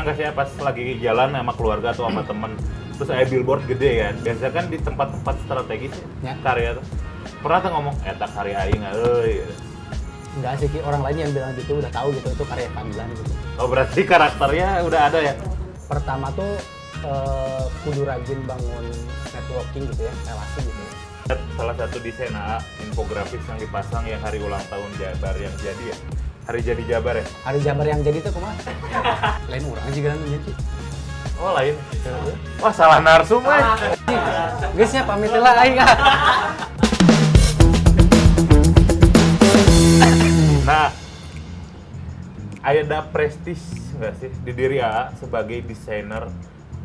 Pernah nggak sih ya pas lagi jalan sama keluarga atau sama temen, terus ada billboard gede kan? Biasanya kan di tempat-tempat strategis ya, karya tuh. Pernah tuh ngomong, eta karya aing euy. Enggak sih, orang lain yang bilang gitu udah tahu gitu itu karya Fadlan gitu. Oh berarti karakternya udah ada ya? Pertama tuh kudu rajin bangun networking gitu ya, relasi gitu ya. Salah satu desain infografis yang dipasang yang hari ulang tahun Jabar yang jadi ya? Hari jadi Jabar ya? Hari Jabar yang jadi tuh kumaha? Lain orang aja kan jadi. Oh lain? Wah salah narsum lah. Guys ya pamit lah aing. Nah, ada prestis nggak sih di diri AA sebagai desainer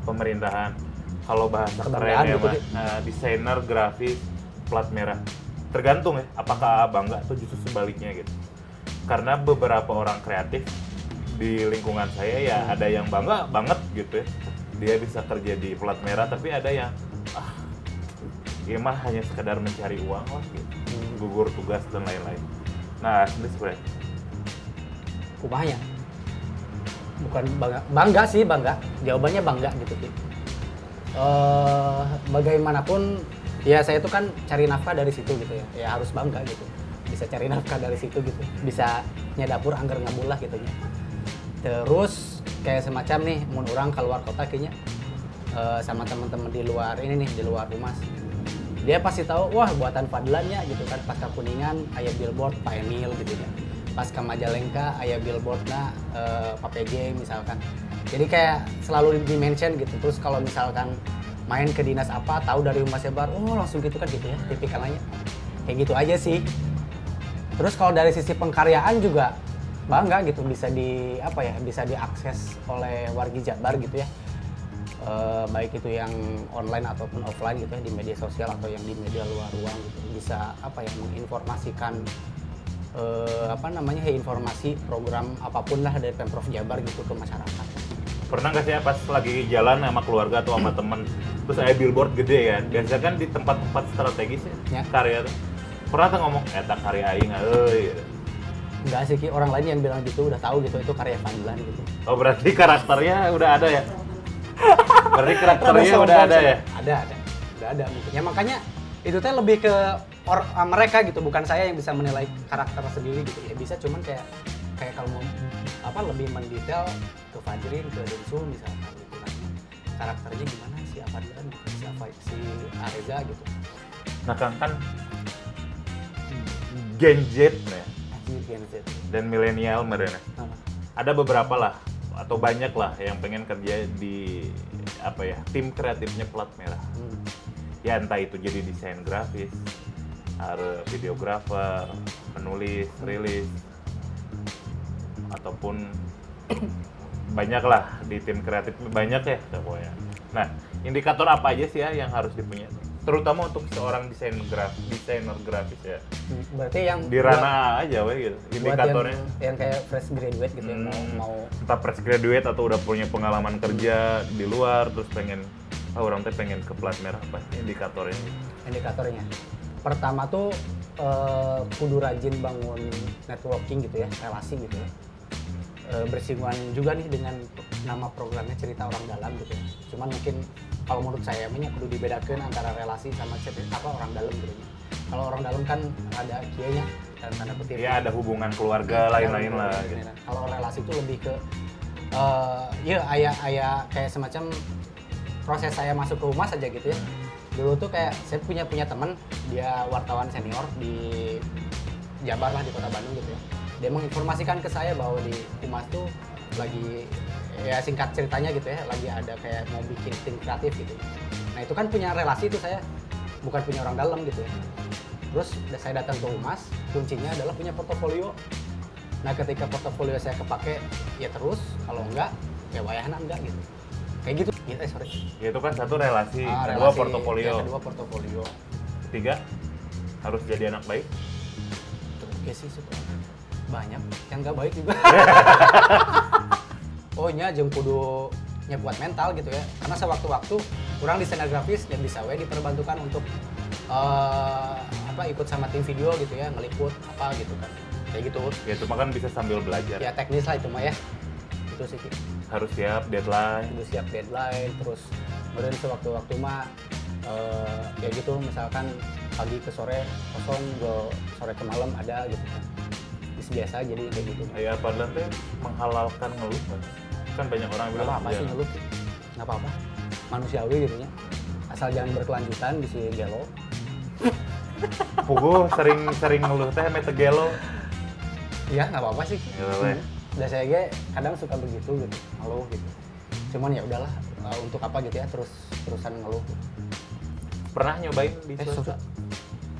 pemerintahan? Kalau bahasa keren ya gitu, mah, desainer grafis plat merah. Tergantung ya, apakah AA bangga atau justru sebaliknya gitu. Karena beberapa orang kreatif di lingkungan saya ya ada yang bangga banget gitu ya. Dia bisa kerja di plat merah, tapi ada yang ya mah hanya sekedar mencari uang lah gitu. Gugur tugas dan lain-lain. Nah, sebenarnya Kumahanya? Bukan bangga sih, bangga. Jawabannya bangga gitu Ki. Bagaimanapun ya saya tuh kan cari nafkah dari situ gitu ya. Ya harus bangga gitu. Bisa cari nafkah dari situ gitu. Bisa nyadapur anggar ngabulah gitu ya. Terus kayak semacam nih mun urang keluar kota kayaknya sama teman-teman di luar ini nih, di luar rumah. Dia pasti tahu wah buatan Fadlannya gitu kan. Pas ke Kuningan aya billboard Pak Emil gitu ya. Pas ke Majalengka aya billboardnya Pak PJ misalkan. Jadi kayak selalu di-mention gitu. Terus kalau misalkan main ke dinas apa tahu dari Rumah Sebar, oh langsung gitu kan gitu ya tipikalnya. Kayak gitu aja sih. Terus kalau dari sisi pengkaryaan juga bangga gitu bisa bisa diakses oleh wargi Jabar gitu ya. Baik itu yang online ataupun offline gitu ya di media sosial atau yang di media luar ruang gitu bisa menginformasikan informasi program apapun lah dari Pemprov Jabar gitu ke masyarakat. pernah nggak sih ya pas lagi jalan sama keluarga atau sama temen, terus ada billboard gede kan? Biasanya kan di tempat-tempat strategis ya, karya tuh. Pernah tuh ngomong, eta karya aing euy. Enggak sih Ki, orang lain yang bilang gitu udah tahu gitu itu karya Fadlan gitu. Oh berarti karakternya udah ada ya? Berarti karakternya udah ada ya? Udah ada mungkin. Ya makanya itu teh lebih ke mereka gitu, bukan saya yang bisa menilai karakter sendiri gitu. Ya bisa cuman kayak kalau mau lebih mendetail ke Fajrin, ke Densu misalkan gitu kan. Karakternya gimana si Fadlan gitu, si Areza gitu. Nah kan Gen Z nih. Gen Z. Dan milenial mereka. Ada beberapa lah atau banyak lah yang pengen kerja di tim kreatifnya plat merah. Ya entah itu jadi desain grafis, videografer, penulis, rilis, ataupun banyak lah di tim kreatif banyak ya pokoknya. Nah indikator apa aja sih ya yang harus dipunya? Terutama untuk seorang desainer grafis ya. Berarti yang di ranah aja gitu indikatornya. Yang kayak fresh graduate gitu yang mau entah fresh graduate atau udah punya pengalaman kerja di luar terus pengen orang teh pengen ke plat merah apa indikatornya? Indikatornya. Pertama tuh kudu rajin bangun networking gitu ya, relasi gitu ya. Bersinggungan juga nih dengan nama programnya Cerita Orang Dalam gitu ya. Cuman mungkin kalau menurut saya kudu dibedakan antara relasi sama cerita orang dalam gitu ya. Kalau orang dalam kan ada kianya dan tanda kutip. Ya ada hubungan keluarga lain-lain lah. Gitu. Kalau relasi itu lebih ke ayah kayak semacam proses saya masuk ke rumah saja gitu ya. Dulu tuh kayak saya punya teman dia wartawan senior di Jabar lah di Kota Bandung gitu ya. Dia menginformasikan ke saya bahwa di Humas tuh lagi ya singkat ceritanya gitu ya lagi ada kayak mau bikin tim kreatif gitu. Nah itu kan punya relasi itu saya bukan punya orang dalam gitu ya. Terus saya datang ke Humas, kuncinya adalah punya portofolio. Nah ketika portofolio saya kepake ya terus, kalau enggak ya wayahna enggak gitu. Kayak gitu. Ya, itu kan satu relasi, kedua portofolio. Ya, kedua portofolio. Ketiga harus jadi anak baik. Oke sih banyak yang nggak baik juga. Oh nya jeung kudu nya buat mental gitu ya. Karena sewaktu-waktu kurang desainer grafis yang bisa diperbantukan untuk ikut sama tim video gitu ya, ngeliput gitu kan. Kayak gitu. Ya itu mah kan bisa sambil belajar. Ya teknis lah itu mah ya. Itu sih. harus siap deadline. Udah siap deadline, terus kemudian sewaktu-waktu mah ya gitu, misalkan pagi ke sore kosong, sore ke malam ada gitu kan. Biasa jadi kayak gitu. Ya padahal teh menghalalkan ngeluh kan banyak orang Nggak bilang apa-apa sih ngeluh, nggak apa-apa, manusiawi gitu ya, asal jangan berkelanjutan di si gelo. Puguh sering ngeluh teh mete gelo. Iya nggak apa-apa sih. Nggak apa-apa ya? Dan saya ge kadang suka begitu gitu, ngeluh gitu. Cuman ya udahlah, untuk apa gitu ya terusan ngeluh. Pernah nyobain di swasta?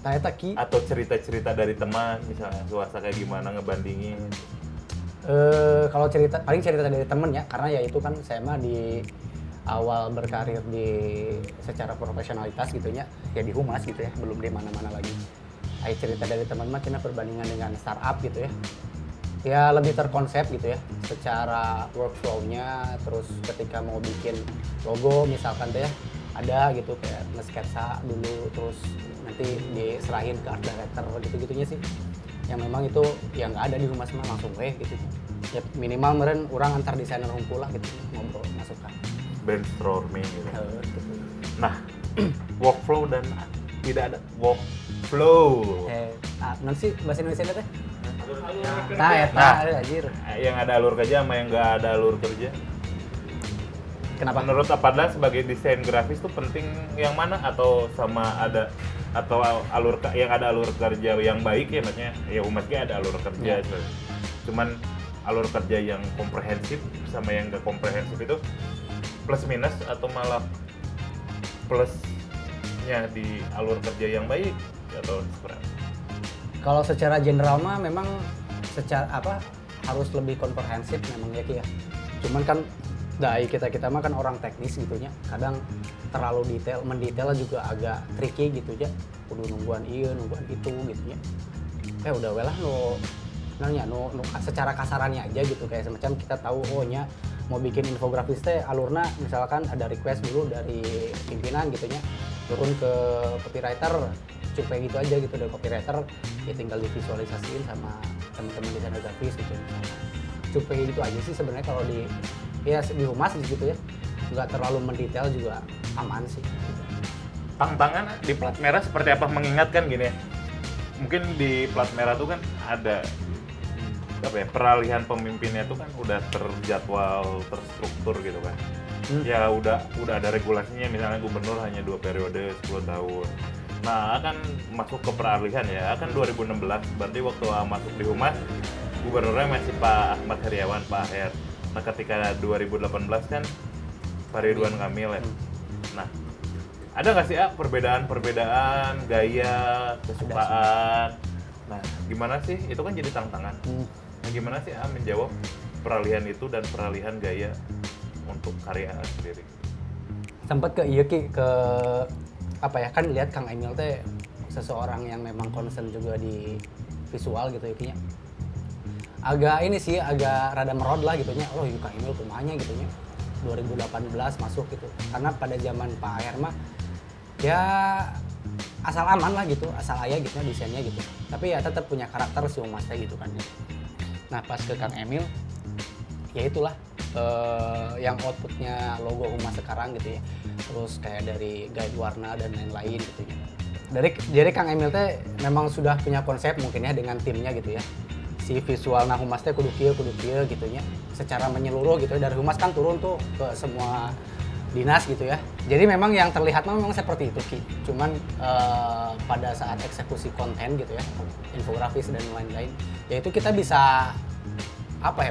Nah eta ki Atau cerita-cerita dari teman misalnya swasta kayak gimana ngebandingin? kalau paling cerita dari temen ya, karena ya itu kan saya mah di awal berkarir di secara profesionalitas gitunya ya di humas gitu ya, belum di mana-mana lagi. Cerita dari teman mah cina perbandingan dengan startup gitu ya lebih terkonsep gitu ya secara workflow-nya. Terus ketika mau bikin logo misalkan tuh ya ada gitu kayak nge-sketsa dulu, terus nanti diserahin ke art director gitu-gitunya sih yang memang itu yang nggak ada di humas mah langsung gitu ya, minimal meren orang antar desainer ngumpul lah gitu, ngobrol masukan Brainstorming gitu. gitu. Nah, workflow dan tidak ada workflow. Non sih bahasa Indonesia teh nah anjir. Yang ada alur kerja sama yang nggak ada alur kerja. Kenapa? Menurut Apadla sebagai desain grafis tuh penting yang mana, atau sama ada atau yang ada alur kerja yang baik ya, maksudnya ya umatnya ada alur kerja cuman alur kerja yang komprehensif sama yang gak komprehensif itu plus minus atau malah plusnya di alur kerja yang baik atau seperti apa? Kalau secara general mah memang secara harus lebih komprehensif memang ya Ki ya. Cuman kan dari kita mah kan orang teknis gitunya, kadang terlalu mendetail juga agak tricky gitu ya. Kudu nungguan nungguan itu gitu ya. Udah welah secara kasarannya aja gitu, kayak semacam kita tahu mau bikin infografis teh alurna misalkan ada request dulu dari pimpinan gitu ya, turun ke copywriter, cukup gitu aja gitu dari copywriter ya tinggal divisualisasiin sama teman-teman desainer grafis gitu misalnya. Cukup gitu aja sih sebenarnya kalau di humas gitu ya, nggak terlalu mendetail juga aman sih. Tantangan di plat merah seperti apa, mengingatkan gini ya, mungkin di plat merah tuh kan ada peralihan pemimpinnya tuh kan udah terjadwal, terstruktur gitu kan. Ya udah ada regulasinya, misalnya gubernur hanya 2 periode 10 tahun. Nah akan masuk ke peralihan ya, akan 2016 berarti waktu masuk di humas gubernurnya masih Pak Ahmad Heriawan, Pak Aher. Nah ketika 2018 kan Pak Ridwan Kamil ya. Nah ada nggak sih perbedaan gaya, kesukaan? Nah gimana sih, itu kan jadi tantangan. Nah gimana sih menjawab peralihan itu dan peralihan gaya untuk karya sendiri? Sempet ke kan lihat Kang Emil teh seseorang yang memang concern juga di visual gitu ya Ki. Agak rada merod lah gitu nya. Oh, Kang Emil kumanya gitu nya. 2018 masuk gitu. Karena pada zaman Pak Aher mah ya asal aman lah gitu, asal aya gitu desainnya gitu. Tapi ya tetap punya karakter si humasnya gitu kan. Nah, pas ke Kang Emil ya itulah yang outputnya logo humas sekarang gitu ya. Terus kayak dari guide warna dan lain-lain gitu ya. Dari Kang Emil teh memang sudah punya konsep mungkin ya dengan timnya gitu ya. Si visual humas teh kudu kieu gitu ya. Secara menyeluruh gitu ya. Dari humas kan turun tuh ke semua dinas gitu ya. Jadi memang yang terlihat memang seperti itu Ki. Cuman pada saat eksekusi konten gitu ya, infografis dan lain-lain, yaitu kita bisa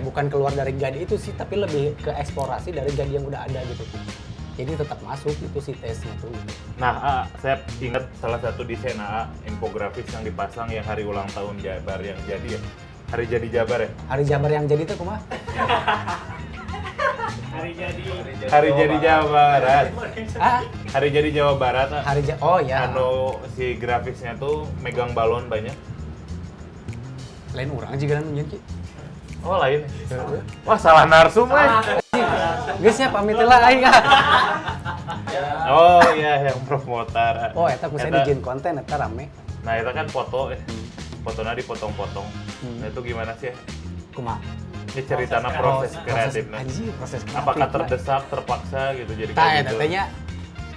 bukan keluar dari guide itu sih, tapi lebih ke eksplorasi dari guide yang udah ada gitu. Jadi tetap masuk itu si tesnya tuh. Nah, saya ingat salah satu desain infografis yang dipasang yang hari ulang tahun Jabar yang jadi ya. Hari jadi Jabar ya? Hari Jabar yang jadi tuh kumaha? Hari jadi Jawa Barat. Hari jadi Jawa Barat. Oh ya. Si grafisnya tuh megang balon banyak. Lain orang juga kan Ki. Oh lain. Wah salah narsum Geus nya pamit lah aing. Oh iya yang promotor. Oh eta kumaha dijieun konten eta rame. Nah, itu kan foto ya. Fotonya dipotong-potong. Nah, itu gimana sih ya? Kumaha? Ya ceritana proses kreatifnya. Proses kreatif. Apakah terdesak, terpaksa gitu jadi Tah, kayak gitu. tetenya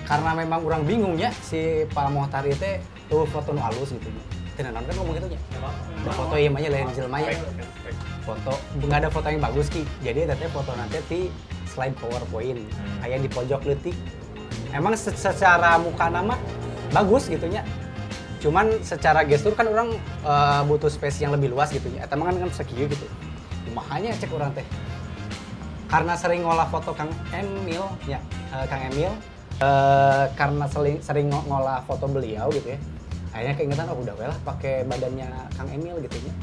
karena memang orang bingung ya si Pak Mohtar itu tuh foto nu halus gitu nya. Teu naon kan ngomong gitu nya. Da foto ieu mah lain jelema nya. Foto nggak ada foto yang bagus ki. Jadi teteh foto nanti di slide PowerPoint. Aya di pojok leutik. Emang secara muka nama bagus gitu nya. Cuman secara gestur kan orang butuh space yang lebih luas gitu ya. Eta mah kan sekieu gitu. Makanya cek orang teh. Karena sering ngolah foto Kang Emil ya, Kang Emil karena sering ngolah foto beliau gitu ya. Akhirnya keingetan udah weh lah pakai badannya Kang Emil gitu ya.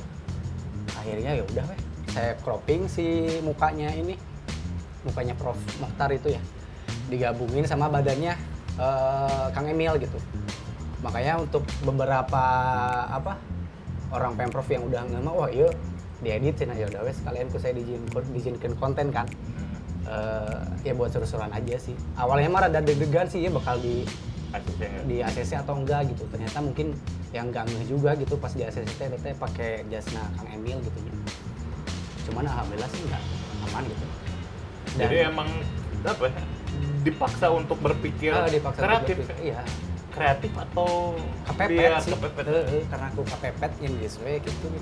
Akhirnya ya udah weh, saya cropping si mukanya ini. Mukanya Prof Mohtar itu ya. Digabungin sama badannya Kang Emil gitu. Makanya untuk beberapa orang Pemprov yang udah nggak mau, wah iya diedit cina ya udah wes sekalian ku saya diizinkan konten kan. Ya buat seru-seruan aja sih. Awalnya mah rada deg-degan sih ya bakal di ACC atau enggak gitu. Ternyata mungkin yang enggak ngeh juga gitu pas di ACC teh pakai jasna Kang Emil gitu ya. Cuman alhamdulillah sih enggak aman gitu. Dan, jadi emang apa ya? Dipaksa untuk berpikir dipaksa kreatif. Iya. Kreatif atau kepepet sih. kepepet. Karena aku kepepet yang geus we gitu.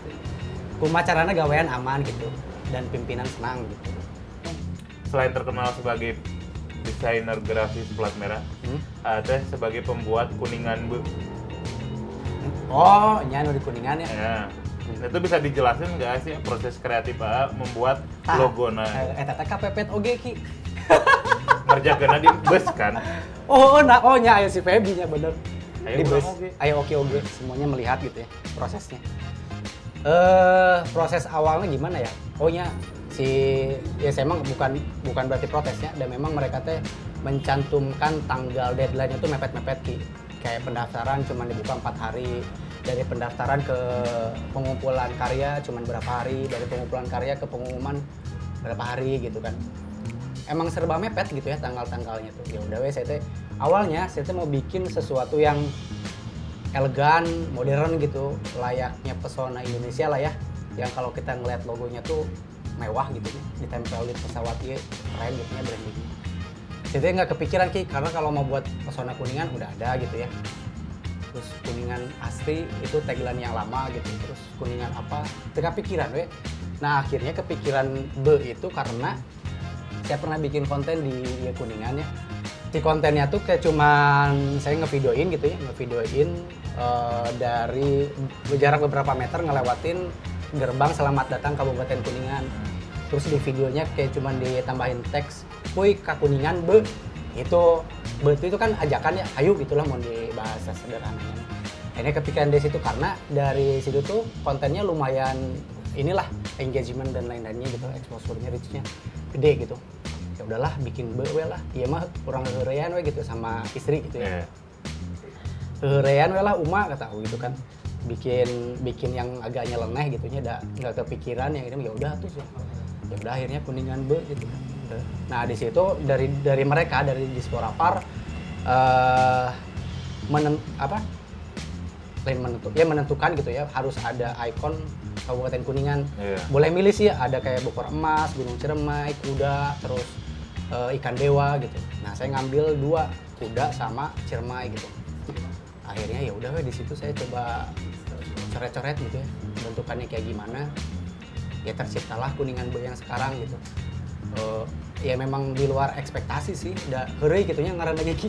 Kumaha carana gawean aman gitu dan pimpinan senang gitu. Selain terkenal sebagai desainer grafis plat merah, ada sebagai pembuat Kuningan Bu. Oh, nya nu di Kuningan ya. Ya. Itu bisa dijelasin nggak sih proses kreatif membuat logona? Eta teh kepepet oge ki. Ngerjakeunna di bus kan? Nya aya si Feby nya bener. Ayo di bus. oge. Ayo oke semuanya melihat gitu ya prosesnya. Proses awalnya gimana ya? Nya ya saya emang bukan berarti protesnya dan memang mereka teh mencantumkan tanggal deadline itu mepet-mepet ki. Kayak pendaftaran cuma dibuka 4 hari, dari pendaftaran ke pengumpulan karya cuma berapa hari, dari pengumpulan karya ke pengumuman berapa hari gitu kan. Emang serba mepet gitu ya tanggal-tanggalnya tuh. Ya udah saya teh awalnya saya teh mau bikin sesuatu yang elegan, modern gitu, layaknya pesona Indonesia lah ya. Yang kalau kita ngeliat logonya tuh mewah gitu ya, ditempel di pesawat ya, keren gitu ya brandingnya. Jadi nggak kepikiran ki, karena kalau mau buat pesona Kuningan udah ada gitu ya. Terus Kuningan asli itu tagline yang lama gitu, terus Kuningan apa, tidak kepikiran we. Nah akhirnya kepikiran itu karena saya pernah bikin konten di Kuningan ya. Di kontennya tuh kayak cuman saya ngevideoin gitu ya, dari jarak beberapa meter ngelewatin gerbang selamat datang Kabupaten Kuningan. Terus di videonya kayak cuman ditambahin teks, "Kuy ka Kuningan be." Itu kan ajakan ya, ayo gitulah mau di bahasa sederhananya. Akhirnya kepikiran dari situ karena dari situ tuh kontennya lumayan inilah engagement dan lain-lainnya gitu, exposure-nya reach-nya gede gitu. Ya udahlah bikin we lah. Iya mah kurang heurean we gitu sama istri gitu ya. Heurean we lah kata aku gitu kan. Bikin yang agak nyeleneh gitu nya enggak kepikiran yang ini ya udah tuh. Ya udah akhirnya Kuningan be gitu. Nah, di situ dari mereka dari Diaspora Par menentukan gitu ya harus ada ikon Kabupaten Kuningan. Boleh milih sih ada kayak Bokor Emas, Gunung Ciremai, kuda, terus ikan dewa gitu. Nah, saya ngambil 2, kuda sama Ciremai gitu. Akhirnya ya udah di situ saya coba coret-coret gitu ya, bentukannya kayak gimana. Ya terciptalah Kuningan Be yang sekarang gitu. Ya memang di luar ekspektasi sih, udah heureuy gitu nya ngaran lagi ki.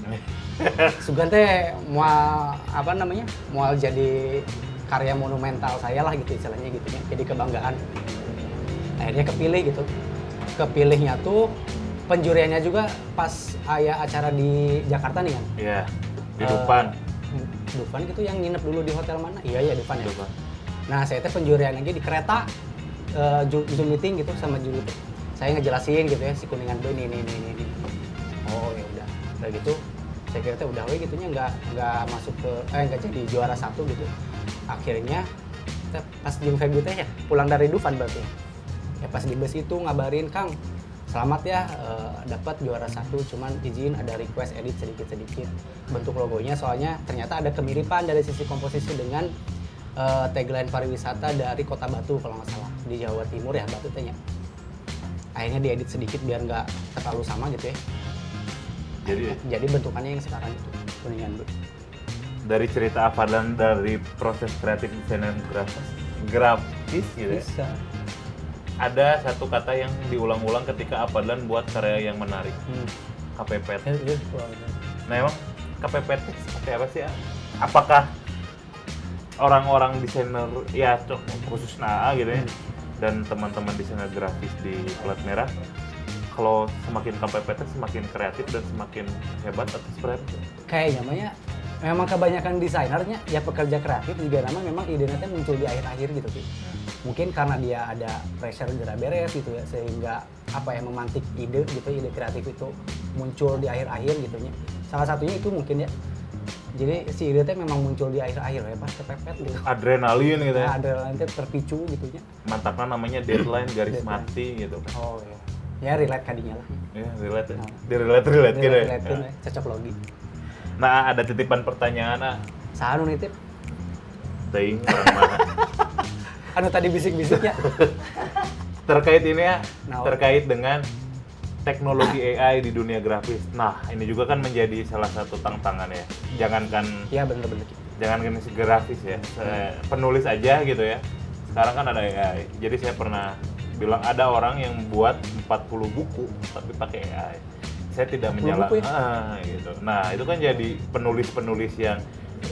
Sugan teh moal jadi karya monumental saya lah gitu istilahnya gitu ya, jadi kebanggaan. Akhirnya kepilih gitu. Kepilihnya tuh penjuriannya juga pas aya acara di Jakarta nih kan. Iya, di Dufan. Dufan gitu yang nginep dulu di hotel mana? Iya Dufan ya. Dufan. Nah, saya teh penjurian lagi di kereta. Zoom meeting gitu sama juri itu. Saya ngejelasin gitu ya si Kuningan Be ini. Oh ya udah gitu. Saya kira teh udah we gitunya nggak masuk ke nggak jadi juara 1 gitu. Akhirnya pas jeung Feby teh ya pulang dari Dufan berarti. Ya pas di bus itu ngabarin Kang, selamat ya dapat juara 1, cuman izin ada request edit sedikit bentuk logonya soalnya ternyata ada kemiripan dari sisi komposisi dengan tagline pariwisata dari Kota Batu kalau nggak salah di Jawa Timur ya Batu tehnya. akhirnya diedit sedikit biar nggak terlalu sama gitu ya. Jadi bentukannya yang sekarang itu kuningan dulu. Dari cerita Afadlan dari proses kreatif desainer grafis gitu ya. Bisa. Ada satu kata yang diulang-ulang ketika Afadlan buat karya yang menarik. KPPT. Nah emang KPPT seperti apa sih? Apakah orang-orang desainer ya khusus NAA gitu ya dan teman-teman desainer grafis di Plat Merah kalau semakin KPPT semakin kreatif dan semakin hebat atau seperti apa? Kayaknya memang kebanyakan desainernya ya pekerja kreatif juga nama memang idenya muncul di akhir-akhir gitu sih. Mungkin karena dia ada pressure gerak beres gitu ya sehingga apa ya memantik ide gitu, ide kreatif itu muncul di akhir-akhir gitu ya. Salah satunya itu mungkin ya. Jadi si ide teh memang muncul di akhir-akhir ya pas kepepet gitu. Adrenalin gitu ya. Nah, adrenalin teh terpicu gitu ya. Mantapnya namanya deadline garis mati gitu. Oh iya. Ya relate kadinya lah. Ya relate ya. Relate gitu ya. Relate ya. Cocok logi. Nah ada titipan pertanyaan Saha nu nitip? teuing orang mana? Anu tadi bisik-bisik ya. Terkait ini ya, Nah, terkait dengan teknologi AI di dunia grafis. Nah, ini juga kan menjadi salah satu tantangan ya. Iya bener-bener. Jangankan si grafis ya, penulis aja gitu ya. Sekarang kan ada AI. Jadi saya pernah bilang ada orang yang buat 40 buku tapi pakai AI. Saya tidak menyalahkan gitu. Nah, itu kan jadi penulis-penulis yang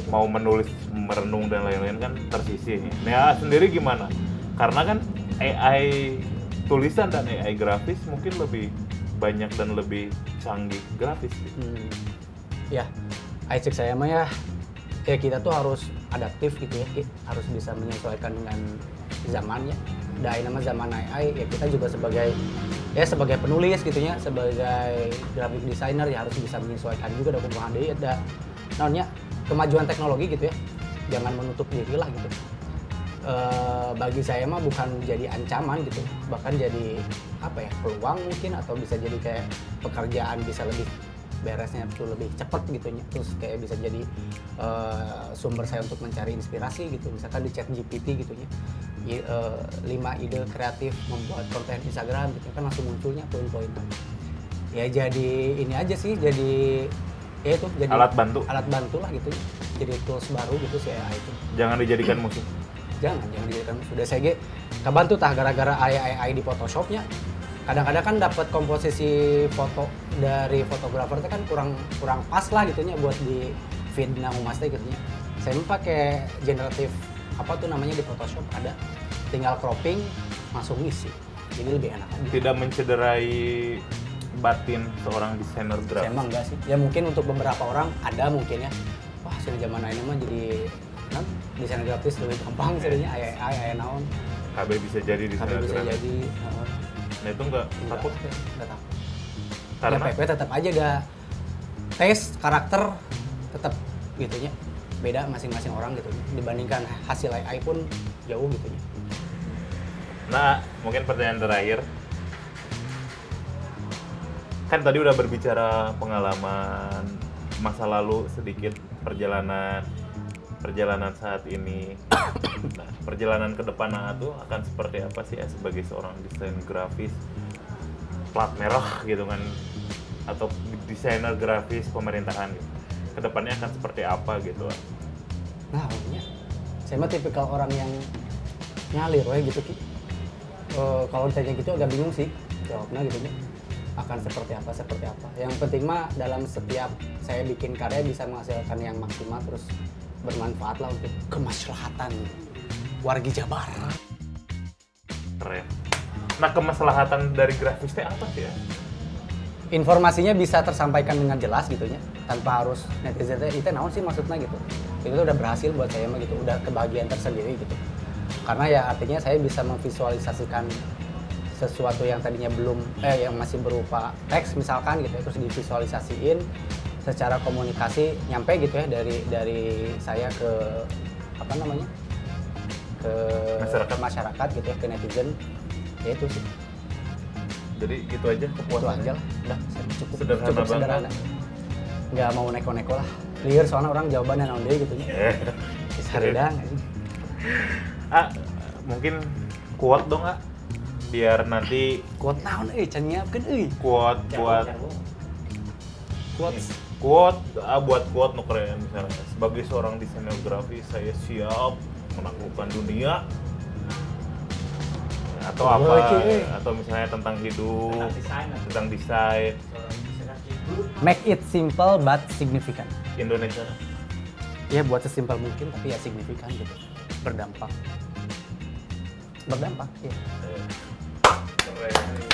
mau menulis, merenung dan lain-lain kan tersisih. Nah, sendiri gimana? Karena kan AI tulisan dan AI grafis mungkin lebih banyak dan lebih canggih grafis. Ya, cek saya mah ya kita tuh harus adaptif gitu ya, harus bisa menyesuaikan dengan zamannya. Dari nama zaman AI ya kita juga sebagai penulis gitu ya, sebagai graphic designer ya harus bisa menyesuaikan juga dengan perubahan dia ada namanya kemajuan teknologi gitu ya. Jangan menutup diri lah gitu. Bagi saya mah bukan jadi ancaman gitu, bahkan jadi apa ya peluang mungkin atau bisa jadi kayak pekerjaan bisa lebih beresnya tuh lebih cepat gitu ya. Terus kayak bisa jadi sumber saya untuk mencari inspirasi gitu, misalkan di ChatGPT gitu ya. 5 ide kreatif membuat konten Instagram gitu kan langsung munculnya poin-poin. Ya jadi ini aja sih jadi ya itu jadi alat bantu lah gitu ya. Jadi tools baru gitu si AI itu. Jangan dijadikan musuh. Jangan dijadikan sudah saya kebantu tah gara-gara AI di Photoshopnya. Kadang-kadang kan dapat komposisi foto dari fotografer itu kan kurang pas lah gitunya buat di feed nama mas gitu nya. Saya pakai generatif apa tuh namanya di Photoshop ada, tinggal cropping langsung ngisi. Jadi lebih enak aja. Tidak mencederai batin seorang desainer grafis. Emang enggak sih. Ya mungkin untuk beberapa orang ada mungkin ya. Wah, sini zaman ini mah jadi desainer grafis lebih gampang sebenarnya AI naon. KB bisa jadi desainer grafis. Bisa jadi. Nah itu enggak takut? Enggak takut. Karena ya PP tetap aja ada tes karakter tetap gitunya beda masing-masing orang gitu dibandingkan hasil AI pun jauh gitunya. Nah mungkin pertanyaan terakhir kan tadi udah berbicara pengalaman masa lalu sedikit perjalanan saat ini. Nah, perjalanan ke depan tuh akan seperti apa sih ya sebagai seorang desain grafis plat merah gitu kan atau desainer grafis pemerintahan gitu. Kedepannya akan seperti apa gitu? Nah, saya mah tipikal orang yang ngalir gitu Ki. Kalau ditanya gitu agak bingung sih jawabnya gitu nya. Akan seperti apa. Yang penting mah dalam setiap saya bikin karya bisa menghasilkan yang maksimal terus bermanfaat lah untuk kemaslahatan warga Jabar. Keren. Nah, kemaslahatan dari grafisnya apa sih ya? Informasinya bisa tersampaikan dengan jelas gitu ya, tanpa harus netizen itu naon sih maksudnya gitu. Itu udah berhasil buat saya mah gitu, udah kebahagiaan tersendiri gitu. Karena ya artinya saya bisa memvisualisasikan sesuatu yang tadinya yang masih berupa teks misalkan gitu ya, terus divisualisasiin secara komunikasi nyampe gitu ya dari saya ke apa namanya ke masyarakat gitu ya, ke netizen ya itu sih. Jadi gitu aja kepuasan. Itu aja lah, udah cukup Sederhana sederhana. Nggak mau neko-neko lah. Clear soalnya orang jawabannya naon deui gitu nya. Saridang. Mungkin kuat dong biar nanti Quote naon can nyiapkeun quote buat Quotes. buat quote nu keren misalnya sebagai seorang desainer grafis saya siap menaklukkan dunia atau apa atau misalnya tentang hidup tentang desain Make it simple but significant. Indonesia Ya buat sesimpel mungkin tapi ya signifikan gitu. Berdampak. Ya. keren.